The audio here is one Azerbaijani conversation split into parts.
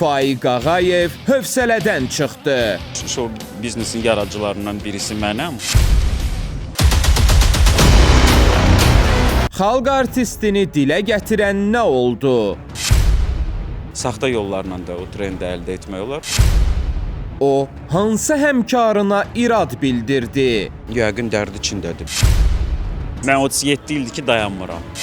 Faiq Ağayev hövsələdən çıxdı. Şou biznesin yaradıcılarından birisi mənəm. Xalq artistini dilə gətirən nə oldu? Saxta yollarla da o trendi əldə etmək olar. O, hansı həmkarına irad bildirdi? Yəqin dərd içindədir. Mən 37 ildir ki, dayanmıram.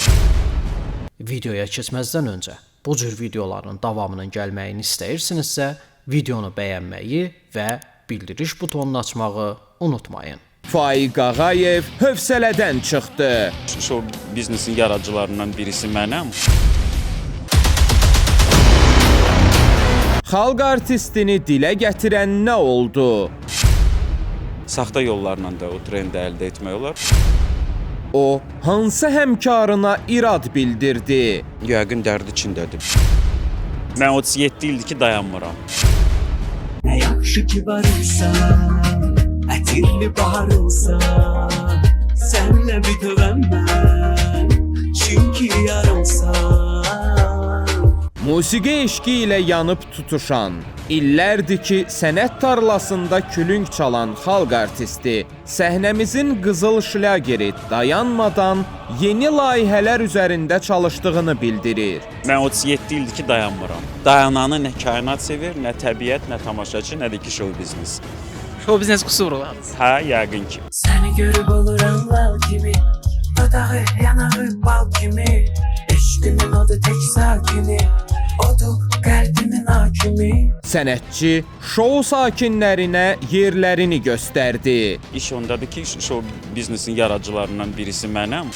Videoya keçməzdən öncə bu cür videoların davamının gəlməyini istəyirsinizsə, videonu bəyənməyi və bildiriş butonunu açmağı unutmayın. Faiq Ağayev hövsələdən çıxdı. Şou biznesin yaradıcılarından birisi mənəm. Xalq artistini dilə gətirən nə oldu? Saxta yollarla da o trendi əldə etmək olar. O, hansı həmkarına irad bildirdi? Yəqin dərd içindədir. Mən 37 ildir ki, dayanmıram. Nə yaxşı ki varırsan, ətirli baharımsan, sənlə bütövrəm mən, çünki yarımsan. Musiqi eşqi ilə yanıb tutuşan, illərdir ki, sənət tarlasında külünk çalan xalq artisti səhnəmizin qızıl şlageri dayanmadan yeni layihələr üzərində çalışdığını bildirir. Mən 37 ildir ki, dayanmıram. Dayananı nə kainat sevir, nə təbiət, nə tamaşaçı, nə də ki, şou biznes. Şou biznes qüsuru var. Hə, yəqin ki. Səni görüb oluram lal kimi, dodağı yanağı bal kimi, eşqimin odu tək sakini, odu qəlbimin hakimi. Sənətçi şou sakinlərinə yerlərini göstərdi. İş ondadır ki, şou biznesin yaradıcılarından birisi mənəm.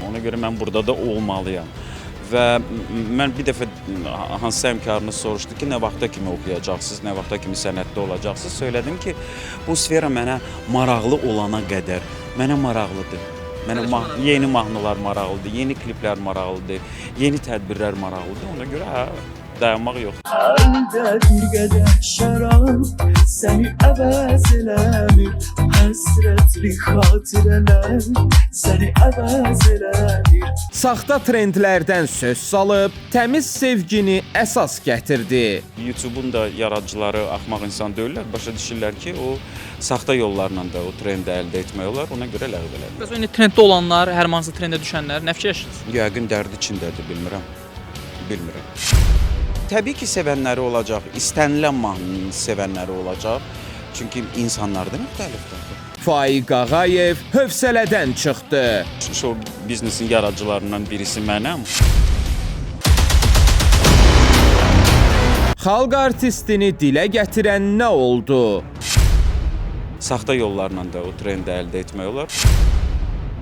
Ona görə mən burada da olmalıyam. Və mən bir dəfə hansı həmkarınız soruşdu ki, nə vaxta kimi oxuyacaqsınız, nə vaxta kimi sənətdə olacaqsınız. Söylədim ki, bu sfera mənə maraqlı olana qədər mənə maraqlıdır. Mənə yeni mahnılar maraqlıdır, yeni kliplər maraqlıdır, yeni tədbirlər maraqlıdır. Ona görə dayanmaq yoxdur. Əldə bir qədər şərab, səni əvəz eləmir, həsrətli xatirələr, səni əvəz eləmir. Saxta trendlərdən söz salıb, təmiz sevgini əsas gətirdi. YouTube-un da yaradıcıları axmaq insan deyirlər, başa düşürlər ki, o saxta yollarla da o trendi əldə etmək olar, ona görə ləğv elədir. Bəs indi trenddə olanlar, hər hansı trendə düşənlər nə fikirləşirsiniz? Yəqin dərd içindədir, bilmirəm. Bilmirəm. Təbii ki, sevənləri olacaq, istənilən mahnının sevənləri olacaq. Çünki insanlar da müxtəlifdir. Faiq Ağayev hövsələdən çıxdı. Şou biznesin yaradıcılarından birisi mənəm. Xalq artistini dilə gətirən nə oldu? Saxta yollarla da o trendi əldə etmək olar.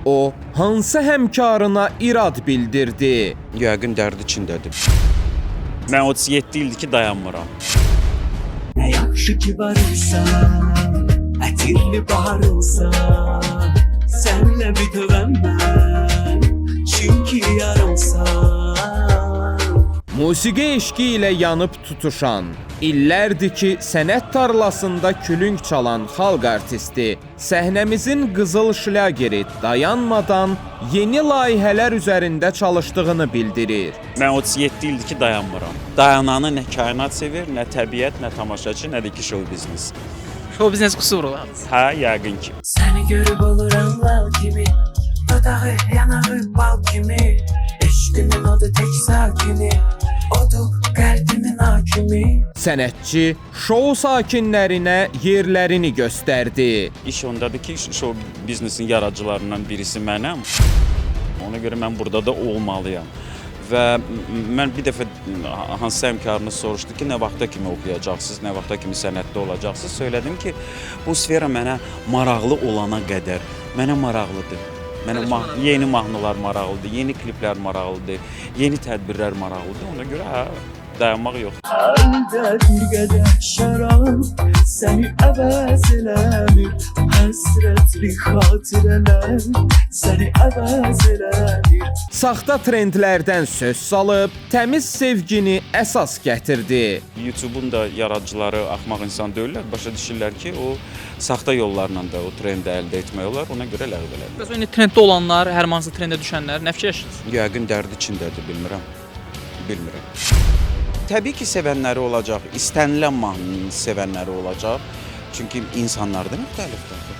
O, hansı həmkarına irad bildirdi? Yəqin dərd içindədir. Mən 37 ildir ki, dayanmıram. Nə yaxşı ki varırsan, ətirli baharımsan, sənlə bütövrəm mən, çünki yarımsan. Musiqi eşqi ilə yanıb tutuşan, illərdir ki, sənət tarlasında külünk çalan xalq artisti səhnəmizin qızıl şlageri dayanmadan yeni layihələr üzərində çalışdığını bildirir. Mən 37 ildir ki, dayanmıram. Dayananı nə kainat sevir, nə təbiət, nə tamaşaçı, nə də ki, şou biznes. Şou biznes qüsuru var. Hə, yəqin ki. Səni görüb oluram lal kimi, dodağı yanağı bal kimi, eşqimin odu tək sakini, odu qəlbimin hakimi. Sənətçi şou sakinlərinə yerlərini göstərdi. İş ondadır ki, şou biznesin yaradıcılarından birisi mənəm. Ona görə mən burada da olmalıyam. Və mən bir dəfə hansı həmkarınız soruşdu ki, nə vaxta kimi oxuyacaqsınız, nə vaxta kimi sənətdə olacaqsınız. Söylədim ki, bu sfera mənə maraqlı olana qədər mənə maraqlıdır. Mənə yeni mahnılar maraqlıdır, yeni kliplər maraqlıdır, yeni tədbirlər maraqlıdır. Ona görə dayanmaq yoxdur. Əldə bir qədər şərab, səni əvəz eləmir, həsrətli xatirələr, səni əvəz eləmir. Saxta trendlərdən söz salıb, təmiz sevgini əsas gətirdi. YouTube-un da yaradıcıları axmaq insan deyirlər, başa düşürlər ki, o saxta yollarla da o trendi əldə etmək olar, ona görə ləğv elədir. Bəs indi trenddə olanlar, hər hansı trendə düşənlər nə fikirləşirsiniz? Yəqin dərd içindədir, bilmirəm. Bilmirəm. təbii ki, sevənləri olacaq, istənilən mahnının sevənləri olacaq. Çünki insanlar da müxtəlifdir.